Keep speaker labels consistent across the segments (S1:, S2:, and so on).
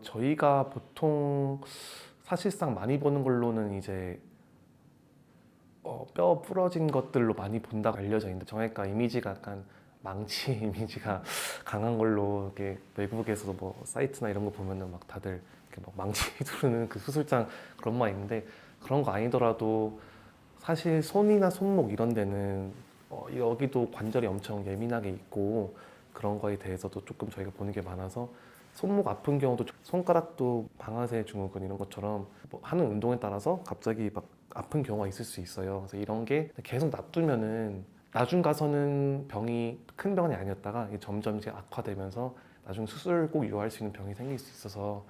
S1: 저희가 보통 사실상 많이 보는 걸로는 이제 뼈 부러진 것들로 많이 본다고 알려져 있는데 정형외과 이미지가 약간 망치 이미지가 강한 걸로 이렇게 외국에서도 뭐 사이트나 이런 거 보면은 막 다들 이렇게 막 망치 두르는 그 수술장 그런 말 있는데 그런 거 아니더라도 사실 손이나 손목 이런 데는 여기도 관절이 엄청 예민하게 있고 그런 거에 대해서도 조금 저희가 보는 게 많아서 손목 아픈 경우도 손가락도 방아쇠 증후군 이런 것처럼 뭐 하는 운동에 따라서 갑자기 막 아픈 경우가 있을 수 있어요. 그래서 이런 게 계속 놔두면은 나중 가서는 병이 큰 병이 아니었다가 이게 점점 이제 악화되면서 나중 수술 꼭 요할 수 있는 병이 생길 수 있어서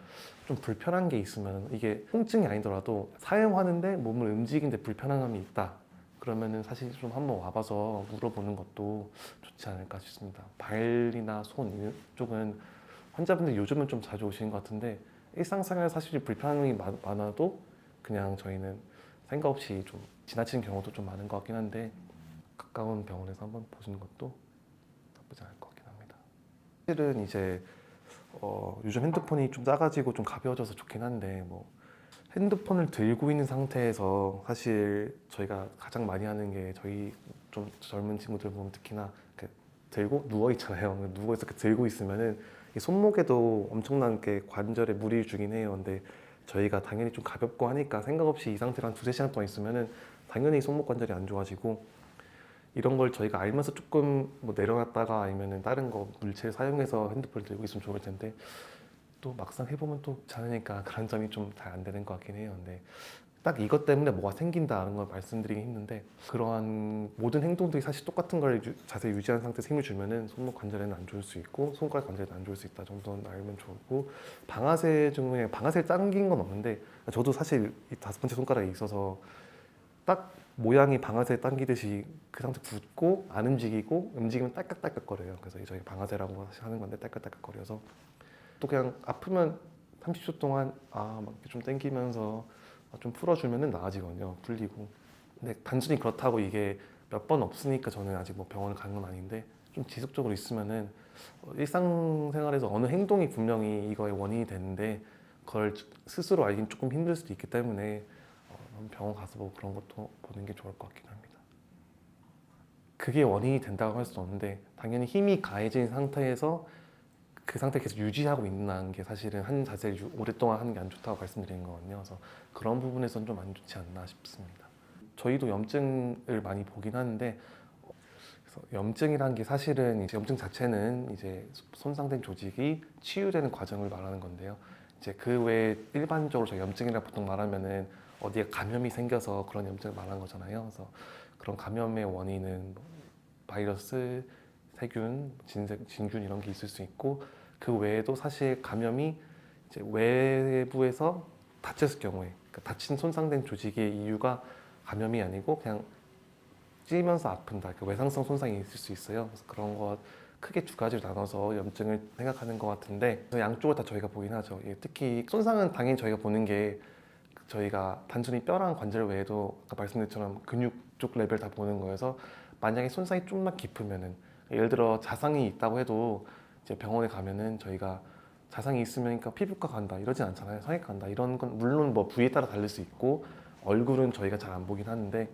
S1: 좀 불편한 게 있으면 이게 통증이 아니더라도 사용하는데 몸을 움직이는데 불편함이 있다. 그러면은 사실 좀 한번 와봐서 물어보는 것도 좋지 않을까 싶습니다. 발이나 손 이쪽은 환자분들 요즘은 좀 자주 오시는 것 같은데 일상생활에 사실 불편함이 많아도 그냥 저희는 생각 없이 좀 지나치는 경우도 좀 많은 것 같긴 한데 가까운 병원에서 한번 보시는 것도 나쁘지 않을 것 같긴 합니다. 사실은 이제 요즘 핸드폰이 좀 작아지고 좀 가벼워져서 좋긴 한데 뭐 핸드폰을 들고 있는 상태에서 사실 저희가 가장 많이 하는 게 저희 좀 젊은 친구들 보면 특히나 이렇게 들고 누워 있잖아요. 누워 있어 이렇게 들고 있으면은 이 손목에도 엄청난 게 관절에 무리를 주긴 해요. 근데 저희가 당연히 좀 가볍고 하니까 생각 없이 이 상태로 한 두세 시간 동안 있으면은 당연히 손목 관절이 안 좋아지고 이런 걸 저희가 알면서 조금 뭐 내려놨다가 아니면은 다른 거 물체를 사용해서 핸드폰을 들고 있으면 좋을 텐데 또 막상 해보면 또 괜찮으니까 그런 점이 좀 잘 안 되는 것 같긴 해요. 근데 딱 이것 때문에 뭐가 생긴다는 걸 말씀드리기 힘든데 그러한 모든 행동들이 사실 똑같은 걸 자세히 유지한 상태에서 힘을 주면은 손목 관절에는 안 좋을 수 있고 손가락 관절에는 안 좋을 수 있다 정도는 알면 좋고 방아쇠 중에 방아쇠를 당긴 건 없는데 저도 사실 이 다섯 번째 손가락에 있어서 딱 모양이 방아쇠 당기듯이 그 상태 굳고 안 움직이고 움직이면 딸깍딸깍거려요. 그래서 저희 방아쇠라고 사실 하는 건데 딸깍딸깍거려서 또 그냥 아프면 30초 동안 막 좀 당기면서 좀 풀어주면은 나아지거든요. 풀리고. 근데 단순히 그렇다고 이게 몇 번 없으니까 저는 아직 뭐 병원을 가는 건 아닌데 좀 지속적으로 있으면은 일상생활에서 어느 행동이 분명히 이거의 원인이 되는데 그걸 스스로 알긴 조금 힘들 수도 있기 때문에 병원 가서 뭐 그런 것도 보는 게 좋을 것 같긴 합니다. 그게 원인이 된다고 할 수는 없는데 당연히 힘이 가해진 상태에서 그 상태 계속 유지하고 있는 게 사실은 한 자세를 오랫동안 하는 게 안 좋다고 말씀드리는 거거든요. 그래서 그런 부분에서는 좀 안 좋지 않나 싶습니다. 저희도 염증을 많이 보긴 하는데 그래서 염증이란 게 사실은 이제 염증 자체는 이제 손상된 조직이 치유되는 과정을 말하는 건데요. 이제 그 외에 일반적으로 저희 염증이라 보통 말하면은 어디에 감염이 생겨서 그런 염증을 말하는 거잖아요. 그래서 그런 감염의 원인은 뭐 바이러스, 세균, 진균 이런 게 있을 수 있고 그 외에도 사실 감염이 이제 외부에서 다쳤을 경우에 그러니까 다친 손상된 조직의 이유가 감염이 아니고 그냥 찌면서 아픈다. 그 외상성 손상이 있을 수 있어요. 그래서 그런 거 크게 두 가지로 나눠서 염증을 생각하는 것 같은데 양쪽을 다 저희가 보긴 하죠. 예, 특히 손상은 당연히 저희가 보는 게 저희가 단순히 뼈랑 관절 외에도 아까 말씀드린 것처럼 근육 쪽 레벨 다 보는 거여서 만약에 손상이 좀만 깊으면은 예를 들어 자상이 있다고 해도 이제 병원에 가면은 저희가 자상이 있으면 그러니까 피부과 간다 이러진 않잖아요. 성형외과 간다 이런 건 물론 뭐 부위에 따라 다를 수 있고 얼굴은 저희가 잘 안 보긴 하는데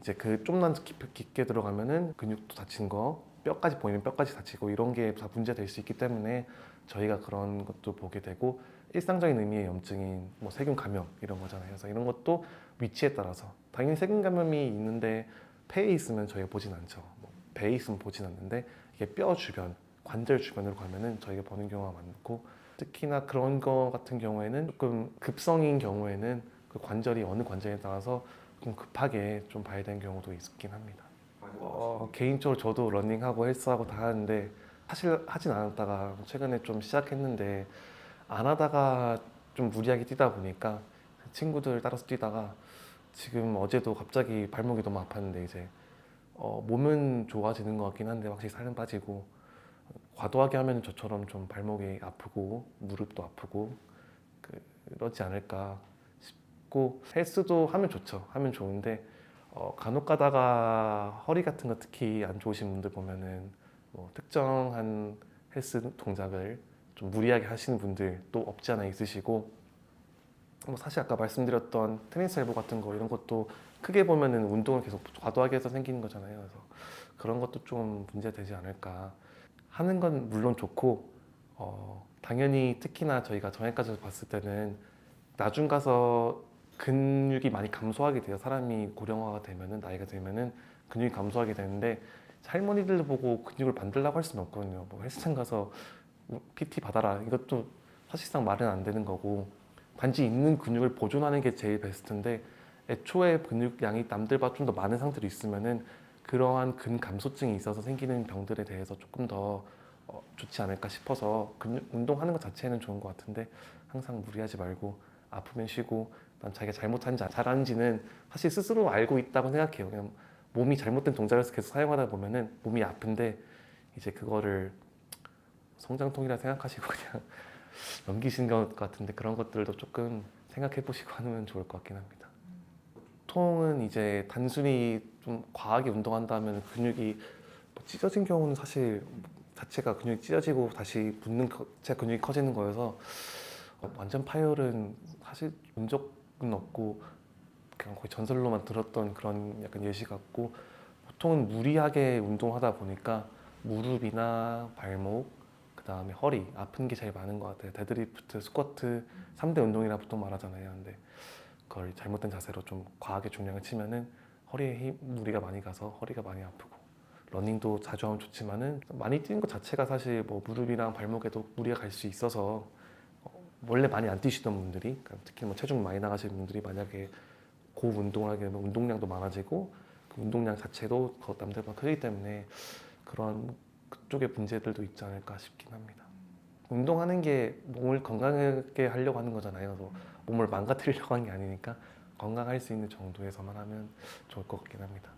S1: 이제 그 좀만 깊게 들어가면은 근육도 다친 거 뼈까지 보이면 뼈까지 다치고 이런 게 다 문제가 될 수 있기 때문에 저희가 그런 것도 보게 되고 일상적인 의미의 염증인 뭐 세균 감염 이런 거잖아요. 그래서 이런 것도 위치에 따라서 당연히 세균 감염이 있는데 폐에 있으면 저희가 보진 않죠. 뭐 배에 있으면 보진 않는데 이게 뼈 주변, 관절 주변으로 가면은 저희가 보는 경우가 많고 특히나 그런 거 같은 경우에는 조금 급성인 경우에는 그 관절이 어느 관절에 따라서 좀 급하게 좀 봐야 되는 경우도 있긴 합니다. 개인적으로 저도 러닝하고 헬스하고 다 하는데 사실 하진 않았다가 최근에 좀 시작했는데 안 하다가 좀 무리하게 뛰다 보니까 친구들 따라서 뛰다가 지금 어제도 갑자기 발목이 너무 아팠는데 이제 몸은 좋아지는 것 같긴 한데 확실히 살은 빠지고 과도하게 하면 저처럼 좀 발목이 아프고 무릎도 아프고 그러지 않을까 싶고 헬스도 하면 좋죠. 하면 좋은데 간혹 가다가 허리 같은 거 특히 안 좋으신 분들 보면은 뭐 특정한 헬스 동작을 좀 무리하게 하시는 분들도 없지 않아 있으시고 뭐 사실 아까 말씀드렸던 테니스 엘보 같은 거 이런 것도 크게 보면은 운동을 계속 과도하게 해서 생기는 거잖아요. 그래서 그런 것도 좀 문제되지 않을까. 하는 건 물론 좋고 당연히 특히나 저희가 정형외과에서 봤을 때는 나중 가서 근육이 많이 감소하게 돼요. 사람이 고령화가 되면은 나이가 들면은 근육이 감소하게 되는데 할머니들 보고 근육을 만들라고 할 수는 없거든요. 뭐 헬스장 가서 PT 받아라 이것도 사실상 말은 안 되는 거고 단지 있는 근육을 보존하는 게 제일 베스트인데 애초에 근육량이 남들보다 좀 더 많은 상태로 있으면은 그러한 근감소증이 있어서 생기는 병들에 대해서 조금 더 좋지 않을까 싶어서 운동하는 것 자체는 좋은 것 같은데 항상 무리하지 말고 아프면 쉬고 난 자기가 잘못한지 잘하는지는 사실 스스로 알고 있다고 생각해요. 그냥 몸이 잘못된 동작을 계속 사용하다 보면은 몸이 아픈데 이제 그거를 성장통이라 생각하시고 그냥 넘기신 것 같은데 그런 것들도 조금 생각해 보시고 하면 좋을 것 같긴 합니다. 보통은 이제 단순히 좀 과하게 운동한다면 근육이 뭐 찢어진 경우는 사실 자체가 근육이 찢어지고 다시 붙는 제 근육이 커지는 거여서 완전 파열은 사실 본 적은 없고 그냥 거의 전설로만 들었던 그런 약간 예시 같고 보통은 무리하게 운동하다 보니까 무릎이나 발목 그 다음에 허리 아픈 게 제일 많은 것 같아요. 데드리프트, 스쿼트 3대 운동이라 보통 말하잖아요. 근데 그걸 잘못된 자세로 좀 과하게 중량을 치면은 허리에 무리가 많이 가서 허리가 많이 아프고 러닝도 자주 하면 좋지만은 많이 뛰는 것 자체가 사실 뭐 무릎이랑 발목에도 무리가 갈 수 있어서 원래 많이 안 뛰시던 분들이 그러니까 특히 뭐 체중 많이 나가시는 분들이 만약에 고 운동을 하게 되면 운동량도 많아지고 그 운동량 자체도 더 남들보다 크기 때문에 그런 그쪽의 문제들도 있지 않을까 싶긴 합니다. 운동하는 게 몸을 건강하게 하려고 하는 거잖아요. 그래서 몸을 망가뜨리려고 하는 게 아니니까 건강할 수 있는 정도에서만 하면 좋을 것 같긴 합니다.